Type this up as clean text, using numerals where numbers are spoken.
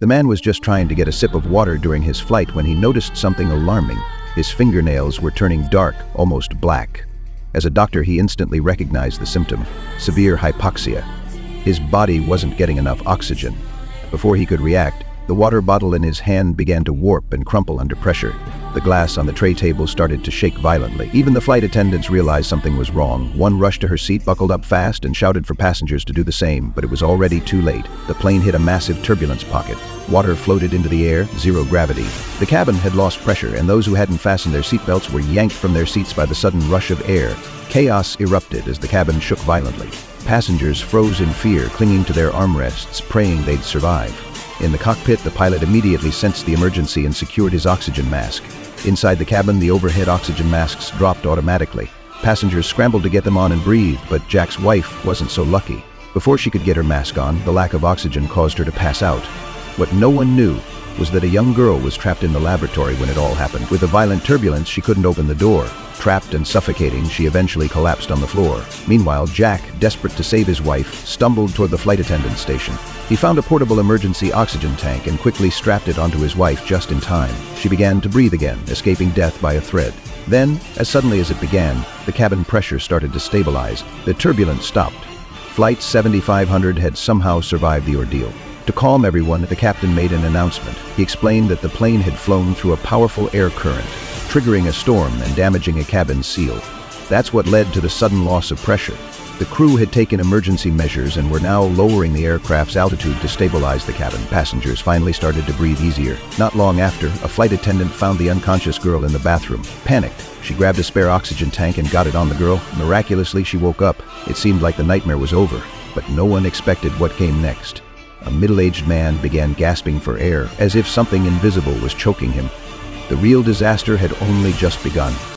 The man was just trying to get a sip of water during his flight when he noticed something alarming. His fingernails were turning dark, almost black. As a doctor, he instantly recognized the symptom: severe hypoxia. His body wasn't getting enough oxygen. Before he could react, the water bottle in his hand began to warp and crumple under pressure. The glass on the tray table started to shake violently. Even the flight attendants realized something was wrong. One rushed to her seat, buckled up fast, and shouted for passengers to do the same, but it was already too late. The plane hit a massive turbulence pocket. Water floated into the air, zero gravity. The cabin had lost pressure, and those who hadn't fastened their seatbelts were yanked from their seats by the sudden rush of air. Chaos erupted as the cabin shook violently. Passengers froze in fear, clinging to their armrests, praying they'd survive. In the cockpit, the pilot immediately sensed the emergency and secured his oxygen mask. Inside the cabin, the overhead oxygen masks dropped automatically. Passengers scrambled to get them on and breathe, but Jack's wife wasn't so lucky. Before she could get her mask on, the lack of oxygen caused her to pass out. What no one knew was that a young girl was trapped in the laboratory when it all happened. With the violent turbulence, she couldn't open the door. Trapped and suffocating, she eventually collapsed on the floor. Meanwhile, Jack, desperate to save his wife, stumbled toward the flight attendant's station. He found a portable emergency oxygen tank and quickly strapped it onto his wife just in time. She began to breathe again, escaping death by a thread. Then, as suddenly as it began, the cabin pressure started to stabilize. The turbulence stopped. Flight 7500 had somehow survived the ordeal. To calm everyone, the captain made an announcement. He explained that the plane had flown through a powerful air current, triggering a storm and damaging a cabin seal. That's what led to the sudden loss of pressure. The crew had taken emergency measures and were now lowering the aircraft's altitude to stabilize the cabin. Passengers finally started to breathe easier. Not long after, a flight attendant found the unconscious girl in the bathroom. Panicked, she grabbed a spare oxygen tank and got it on the girl. Miraculously, she woke up. It seemed like the nightmare was over, but no one expected what came next. A middle-aged man began gasping for air, as if something invisible was choking him. The real disaster had only just begun.